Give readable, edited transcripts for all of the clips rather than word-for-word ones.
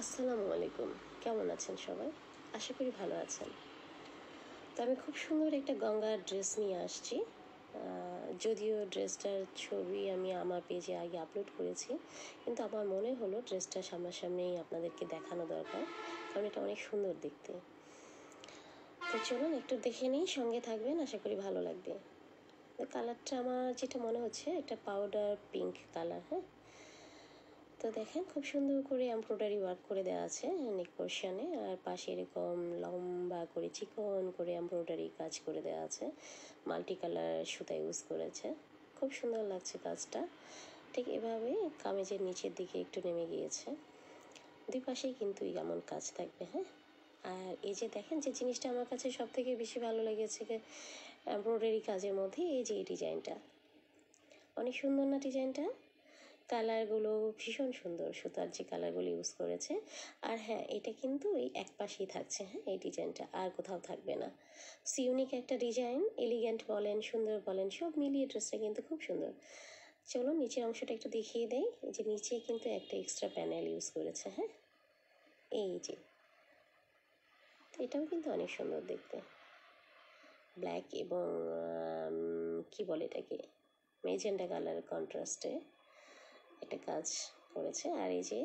আসসালামু আলাইকুম। কেমন আছেন সবাই? আশা করি ভালো আছেন। তো আমি খুব সুন্দর একটা গঙ্গার ড্রেস নিয়ে আসছি। যদিও ড্রেসটার ছবি আমি আমার পেজে আগে আপলোড করেছি, কিন্তু আমার মনে হলো ড্রেসটা সামনাসামনি আপনাদেরকে দেখানো দরকার, কারণ এটা অনেক সুন্দর দেখতে। তো চলুন একটু দেখে নিই, সঙ্গে থাকবেন, আশা করি ভালো লাগবে। তো কালারটা আমার যেটা মনে হচ্ছে একটা পাউডার পিঙ্ক কালার, হ্যাঁ। তো দেখেন খুব সুন্দর করে এমব্রয়ডারি ওয়ার্ক করে দেওয়া আছে নেক পোর্শনে, আর পাশে এরকম লম্বা করে চিকন করে এমব্রয়ডারি কাজ করে দেওয়া আছে, মাল্টি কালার সুতা ইউজ করেছে। খুব সুন্দর লাগছে কাজটা। ঠিক এভাবে কামিজের নিচের দিকে একটু নেমে গিয়েছে, দুই পাশেই কিন্তু এমন কাজ থাকবে, হ্যাঁ। আর এই যে দেখেন যে জিনিসটা আমার কাছে সব থেকে বেশি ভালো লেগেছে এমব্রয়ডারি কাজের মধ্যে, এই যে এই ডিজাইনটা অনেক সুন্দর না ডিজাইনটা? কালারগুলো ভীষণ সুন্দর, সুতার যে কালারগুলো ইউজ করেছে। আর হ্যাঁ, এটা কিন্তু এই এক পাশেই থাকছে, হ্যাঁ, এই ডিজাইনটা আর কোথাও থাকবে না। ইউনিক একটা ডিজাইন, এলিগেন্ট বলেন, সুন্দর বলেন, সব মিলিয়ে ড্রেসটা কিন্তু খুব সুন্দর। চলো নিচের অংশটা একটু দেখিয়ে দেই। এই যে নিচে কিন্তু একটা এক্সট্রা প্যানেল ইউজ করেছে, হ্যাঁ, এই যে। এটাও কিন্তু অনেক সুন্দর দেখতে, ব্ল্যাক এবং কি বলে এটাকে, মেজেন্টা কালারের কন্ট্রাস্টে একটা কাজ করেছে। আর এই যে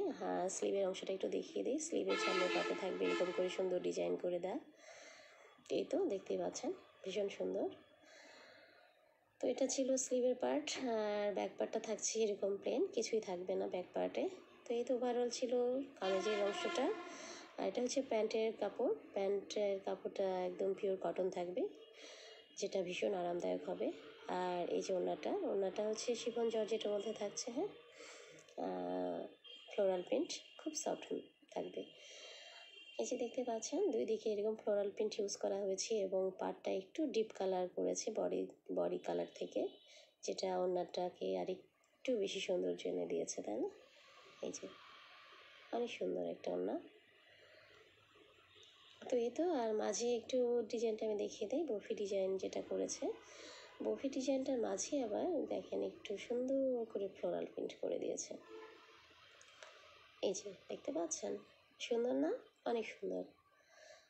স্লিভের অংশটা একটু দেখিয়ে দিই। স্লিভের সামনের পাতে থাকবে এরকম করে সুন্দর ডিজাইন করে দেয়। এই তো দেখতেই পাচ্ছেন, ভীষণ সুন্দর। তো এটা ছিল স্লিভের পার্ট, আর ব্যাক পার্টটা থাকছে এরকম প্লেন, কিছুই থাকবে না ব্যাক পার্টে। তো এই তো ওভারঅল ছিল কামিজের অংশটা। আর এটা হচ্ছে প্যান্টের কাপড়। প্যান্টের কাপড়টা একদম পিওর কটন থাকবে, যেটা ভীষণ আরামদায়ক হবে। আর এই যে ওড়নাটা হচ্ছে শিফন জর্জেটের মধ্যে থাকছে, হ্যাঁ, ফ্লোরাল প্রিন্ট, খুব সফট থাকবে। এই যে দেখতে পাচ্ছেন দুই দিকে এরকম ফ্লোরাল প্রিন্ট ইউজ করা হয়েছে, এবং পাড়টা একটু ডিপ কালার করেছে বডি কালার থেকে, যেটা ওড়নাটাকে আর একটু বেশি সৌন্দর্য এনে দিয়েছে, তাই না? এই যে অনেক সুন্দর একটা ওড়না। তো এই তো, আর মাঝে একটু ডিজাইনটা আমি দেখিয়ে দিই। বরফি ডিজাইন যেটা করেছে, বরফি ডিজাইনটার মাঝে আবার দেখেন একটু সুন্দর করে ফ্লোরাল প্রিন্ট করে দিয়েছে। এই যে দেখতে পাচ্ছেন, সুন্দর না? অনেক সুন্দর।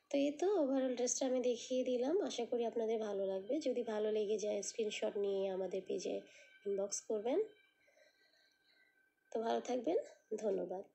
তো এই তো ওভারঅল ড্রেসটা আমি দেখিয়ে দিলাম, আশা করি আপনাদের ভালো লাগবে। যদি ভালো লেগে যায় স্ক্রিনশট নিয়ে আমাদের পেজে ইনবক্স করবেন। তো ভালো থাকবেন, ধন্যবাদ।